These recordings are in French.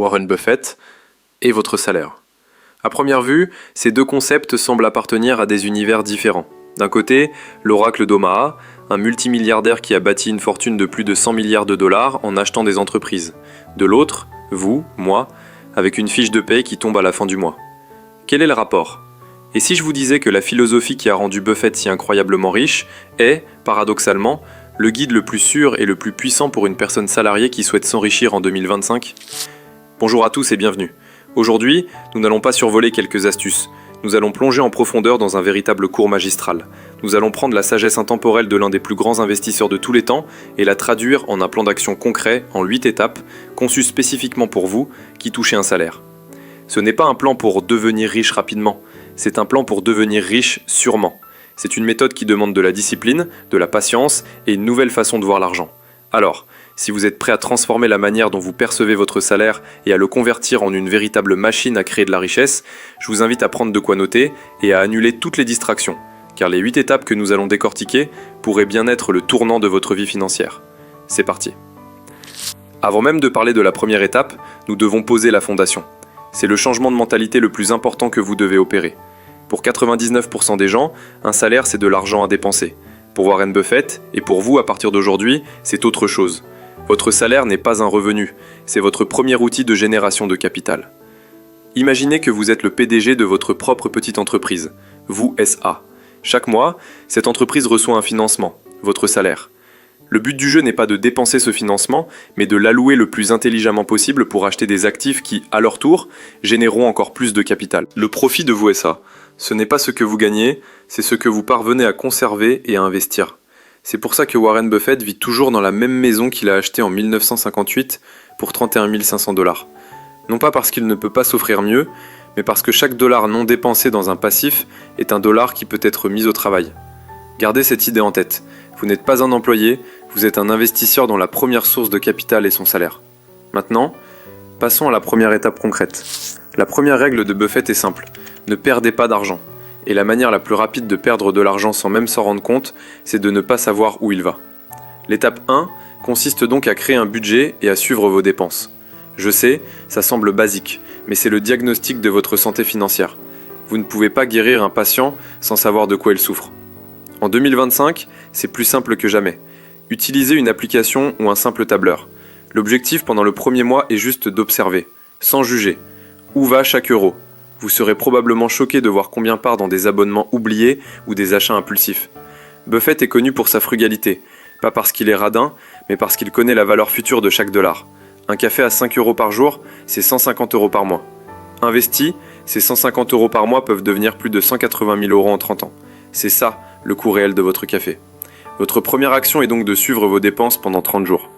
Warren Buffett, et votre salaire. À première vue, ces deux concepts semblent appartenir à des univers différents. D'un côté, l'oracle d'Omaha, un multimilliardaire qui a bâti une fortune de plus de 100 milliards de dollars en achetant des entreprises. De l'autre, vous, moi, avec une fiche de paie qui tombe à la fin du mois. Quel est le rapport ? Et si je vous disais que la philosophie qui a rendu Buffett si incroyablement riche est, paradoxalement, le guide le plus sûr et le plus puissant pour une personne salariée qui souhaite s'enrichir en 2025 ? Bonjour à tous et bienvenue. Aujourd'hui, nous n'allons pas survoler quelques astuces. Nous allons plonger en profondeur dans un véritable cours magistral. Nous allons prendre la sagesse intemporelle de l'un des plus grands investisseurs de tous les temps et la traduire en un plan d'action concret en 8 étapes, conçu spécifiquement pour vous, qui touchez un salaire. Ce n'est pas un plan pour devenir riche rapidement, c'est un plan pour devenir riche sûrement. C'est une méthode qui demande de la discipline, de la patience et une nouvelle façon de voir l'argent. Alors, si vous êtes prêt à transformer la manière dont vous percevez votre salaire et à le convertir en une véritable machine à créer de la richesse, je vous invite à prendre de quoi noter et à annuler toutes les distractions, car les 8 étapes que nous allons décortiquer pourraient bien être le tournant de votre vie financière. C'est parti. Avant même de parler de la première étape, nous devons poser la fondation. C'est le changement de mentalité le plus important que vous devez opérer. Pour 99% des gens, un salaire c'est de l'argent à dépenser. Pour Warren Buffett, et pour vous à partir d'aujourd'hui, c'est autre chose. Votre salaire n'est pas un revenu, c'est votre premier outil de génération de capital. Imaginez que vous êtes le PDG de votre propre petite entreprise, vous SA. Chaque mois, cette entreprise reçoit un financement, votre salaire. Le but du jeu n'est pas de dépenser ce financement, mais de l'allouer le plus intelligemment possible pour acheter des actifs qui, à leur tour, généreront encore plus de capital. Le profit de vous SA, ce n'est pas ce que vous gagnez, c'est ce que vous parvenez à conserver et à investir. C'est pour ça que Warren Buffett vit toujours dans la même maison qu'il a achetée en 1958 pour 31 500 $. Non pas parce qu'il ne peut pas s'offrir mieux, mais parce que chaque dollar non dépensé dans un passif est un dollar qui peut être mis au travail. Gardez cette idée en tête. Vous n'êtes pas un employé, vous êtes un investisseur dont la première source de capital est son salaire. Maintenant, passons à la première étape concrète. La première règle de Buffett est simple, ne perdez pas d'argent. Et la manière la plus rapide de perdre de l'argent sans même s'en rendre compte, c'est de ne pas savoir où il va. L'étape 1 consiste donc à créer un budget et à suivre vos dépenses. Je sais, ça semble basique, mais c'est le diagnostic de votre santé financière. Vous ne pouvez pas guérir un patient sans savoir de quoi il souffre. En 2025, c'est plus simple que jamais. Utilisez une application ou un simple tableur. L'objectif pendant le premier mois est juste d'observer, sans juger. Où va chaque euro ? Vous serez probablement choqué de voir combien part dans des abonnements oubliés ou des achats impulsifs. Buffett est connu pour sa frugalité, pas parce qu'il est radin, mais parce qu'il connaît la valeur future de chaque dollar. Un café à 5 € par jour, c'est 150 € par mois. Investi, ces 150 € par mois peuvent devenir plus de 180 000 € en 30 ans. C'est ça, le coût réel de votre café. Votre première action est donc de suivre vos dépenses pendant 30 jours.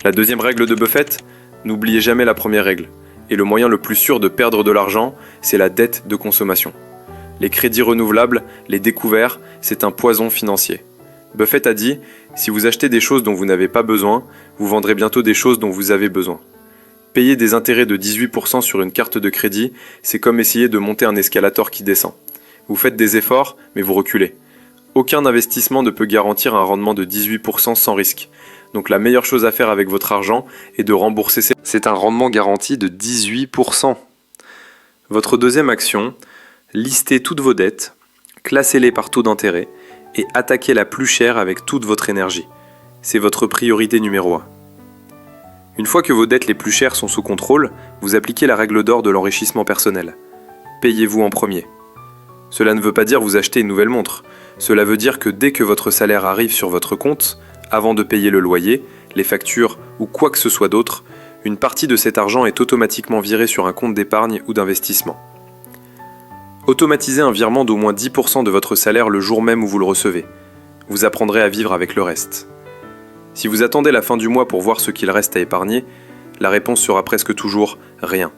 La deuxième règle de Buffett, n'oubliez jamais la première règle. Et le moyen le plus sûr de perdre de l'argent, c'est la dette de consommation. Les crédits renouvelables, les découverts, c'est un poison financier. Buffett a dit, si vous achetez des choses dont vous n'avez pas besoin, vous vendrez bientôt des choses dont vous avez besoin. Payer des intérêts de 18% sur une carte de crédit, c'est comme essayer de monter un escalator qui descend. Vous faites des efforts, mais vous reculez. Aucun investissement ne peut garantir un rendement de 18% sans risque. Donc la meilleure chose à faire avec votre argent est de rembourser ses... C'est un rendement garanti de 18%. Votre deuxième action, listez toutes vos dettes, classez-les par taux d'intérêt et attaquez la plus chère avec toute votre énergie. C'est votre priorité numéro 1. Une fois que vos dettes les plus chères sont sous contrôle, vous appliquez la règle d'or de l'enrichissement personnel. Payez-vous en premier. Cela ne veut pas dire vous acheter une nouvelle montre. Cela veut dire que dès que votre salaire arrive sur votre compte, avant de payer le loyer, les factures ou quoi que ce soit d'autre, une partie de cet argent est automatiquement virée sur un compte d'épargne ou d'investissement. Automatisez un virement d'au moins 10% de votre salaire le jour même où vous le recevez. Vous apprendrez à vivre avec le reste. Si vous attendez la fin du mois pour voir ce qu'il reste à épargner, la réponse sera presque toujours rien.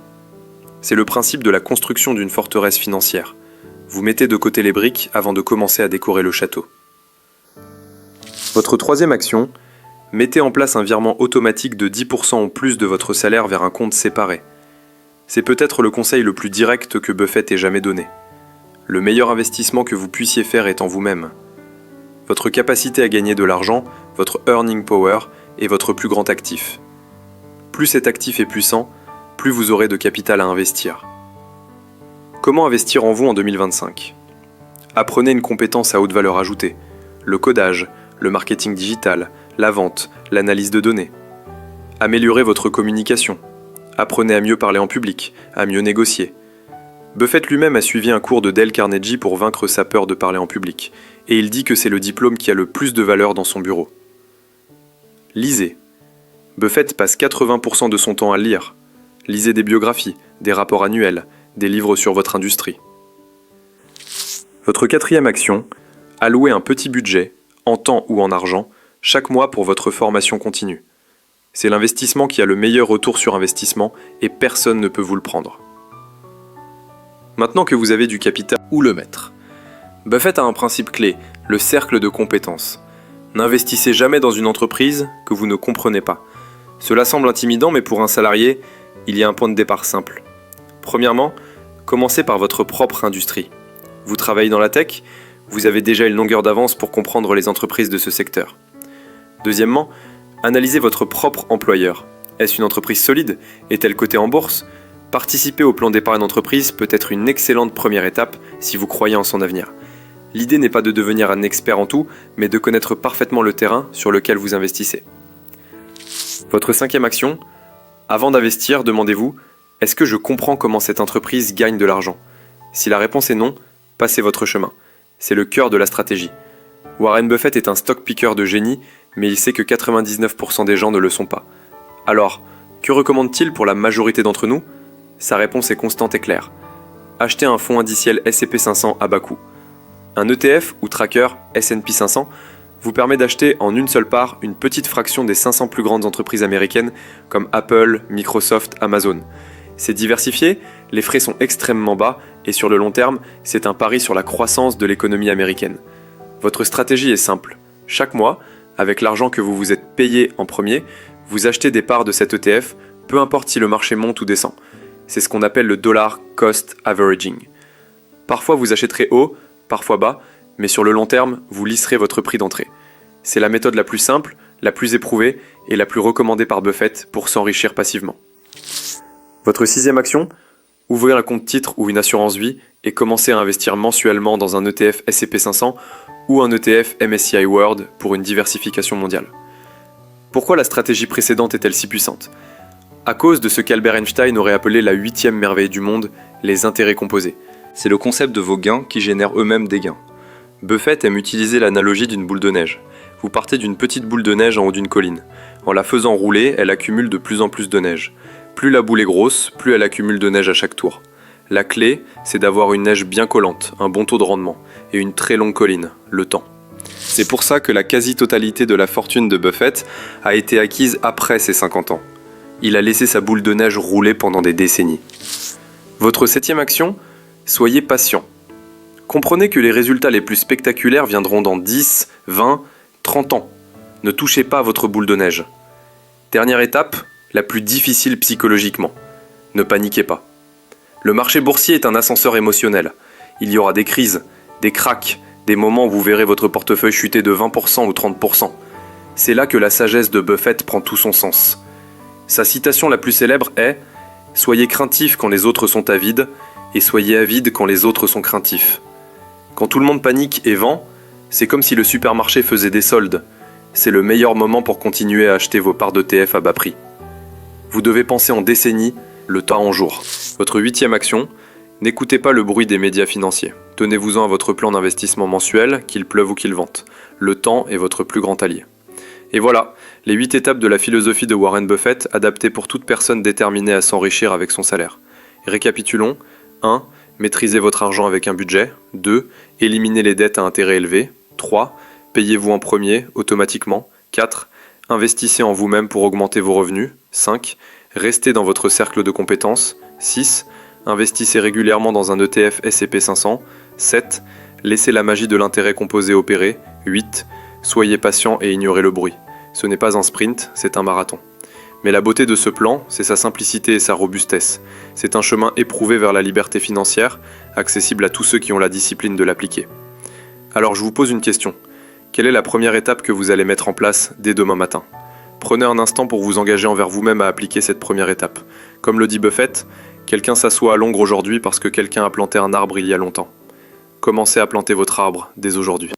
C'est le principe de la construction d'une forteresse financière. Vous mettez de côté les briques avant de commencer à décorer le château. Votre troisième action, mettez en place un virement automatique de 10% ou plus de votre salaire vers un compte séparé. C'est peut-être le conseil le plus direct que Buffett ait jamais donné. Le meilleur investissement que vous puissiez faire est en vous-même. Votre capacité à gagner de l'argent, votre earning power, est votre plus grand actif. Plus cet actif est puissant, plus vous aurez de capital à investir. Comment investir en vous en 2025 ? Apprenez une compétence à haute valeur ajoutée, le codage, le marketing digital, la vente, l'analyse de données. Améliorez votre communication. Apprenez à mieux parler en public, à mieux négocier. Buffett lui-même a suivi un cours de Dale Carnegie pour vaincre sa peur de parler en public, et il dit que c'est le diplôme qui a le plus de valeur dans son bureau. Lisez. Buffett passe 80% de son temps à lire. Lisez des biographies, des rapports annuels, des livres sur votre industrie. Votre quatrième action, allouez un petit budget, en temps ou en argent, chaque mois pour votre formation continue. C'est l'investissement qui a le meilleur retour sur investissement et personne ne peut vous le prendre. Maintenant que vous avez du capital, où le mettre ? Buffett a un principe clé, le cercle de compétences. N'investissez jamais dans une entreprise que vous ne comprenez pas. Cela semble intimidant, mais pour un salarié, il y a un point de départ simple. Premièrement, commencez par votre propre industrie. Vous travaillez dans la tech, vous avez déjà une longueur d'avance pour comprendre les entreprises de ce secteur. Deuxièmement, analysez votre propre employeur. Est-ce une entreprise solide ? Est-elle cotée en bourse ? Participer au plan d'épargne d'entreprise peut être une excellente première étape si vous croyez en son avenir. L'idée n'est pas de devenir un expert en tout, mais de connaître parfaitement le terrain sur lequel vous investissez. Votre cinquième action, avant d'investir, demandez-vous, est-ce que je comprends comment cette entreprise gagne de l'argent ? Si la réponse est non, passez votre chemin. C'est le cœur de la stratégie. Warren Buffett est un stock picker de génie, mais il sait que 99% des gens ne le sont pas. Alors, que recommande-t-il pour la majorité d'entre nous ? Sa réponse est constante et claire. Achetez un fonds indiciel S&P 500 à bas coût. Un ETF ou tracker S&P 500 vous permet d'acheter en une seule part une petite fraction des 500 plus grandes entreprises américaines comme Apple, Microsoft, Amazon. C'est diversifié, les frais sont extrêmement bas et sur le long terme, c'est un pari sur la croissance de l'économie américaine. Votre stratégie est simple. Chaque mois, avec l'argent que vous vous êtes payé en premier, vous achetez des parts de cet ETF, peu importe si le marché monte ou descend. C'est ce qu'on appelle le dollar cost averaging. Parfois vous achèterez haut, parfois bas, mais sur le long terme, vous lisserez votre prix d'entrée. C'est la méthode la plus simple, la plus éprouvée et la plus recommandée par Buffett pour s'enrichir passivement. Votre sixième action, ouvrir un compte titre ou une assurance vie et commencer à investir mensuellement dans un ETF S&P 500 ou un ETF MSCI World pour une diversification mondiale. Pourquoi la stratégie précédente est-elle si puissante ? À cause de ce qu'Albert Einstein aurait appelé la 8e merveille du monde, les intérêts composés. C'est le concept de vos gains qui génèrent eux-mêmes des gains. Buffett aime utiliser l'analogie d'une boule de neige. Vous partez d'une petite boule de neige en haut d'une colline. En la faisant rouler, elle accumule de plus en plus de neige. Plus la boule est grosse, plus elle accumule de neige à chaque tour. La clé, c'est d'avoir une neige bien collante, un bon taux de rendement, et une très longue colline, le temps. C'est pour ça que la quasi-totalité de la fortune de Buffett a été acquise après ses 50 ans. Il a laissé sa boule de neige rouler pendant des décennies. Votre septième action, soyez patient. Comprenez que les résultats les plus spectaculaires viendront dans 10, 20, 30 ans. Ne touchez pas à votre boule de neige. Dernière étape, la plus difficile psychologiquement. Ne paniquez pas. Le marché boursier est un ascenseur émotionnel. Il y aura des crises, des cracks, des moments où vous verrez votre portefeuille chuter de 20% ou 30%. C'est là que la sagesse de Buffett prend tout son sens. Sa citation la plus célèbre est « Soyez craintifs quand les autres sont avides, et soyez avides quand les autres sont craintifs. » Quand tout le monde panique et vend, c'est comme si le supermarché faisait des soldes. C'est le meilleur moment pour continuer à acheter vos parts d'ETF à bas prix. Vous devez penser en décennies, le temps en jours. Votre huitième action, n'écoutez pas le bruit des médias financiers. Tenez-vous-en à votre plan d'investissement mensuel, qu'il pleuve ou qu'il vente. Le temps est votre plus grand allié. Et voilà, les 8 étapes de la philosophie de Warren Buffett adaptées pour toute personne déterminée à s'enrichir avec son salaire. Récapitulons. 1. Maîtrisez votre argent avec un budget. 2. Éliminez les dettes à intérêt élevé. 3. Payez-vous en premier, automatiquement. 4. Investissez en vous-même pour augmenter vos revenus. 5. Restez dans votre cercle de compétences. 6. Investissez régulièrement dans un ETF S&P 500. 7. Laissez la magie de l'intérêt composé opérer. 8. Soyez patient et ignorez le bruit. Ce n'est pas un sprint, c'est un marathon. Mais la beauté de ce plan, c'est sa simplicité et sa robustesse. C'est un chemin éprouvé vers la liberté financière, accessible à tous ceux qui ont la discipline de l'appliquer. Alors je vous pose une question. Quelle est la première étape que vous allez mettre en place dès demain matin ? Prenez un instant pour vous engager envers vous-même à appliquer cette première étape. Comme le dit Buffett, quelqu'un s'assoit à l'ombre aujourd'hui parce que quelqu'un a planté un arbre il y a longtemps. Commencez à planter votre arbre dès aujourd'hui.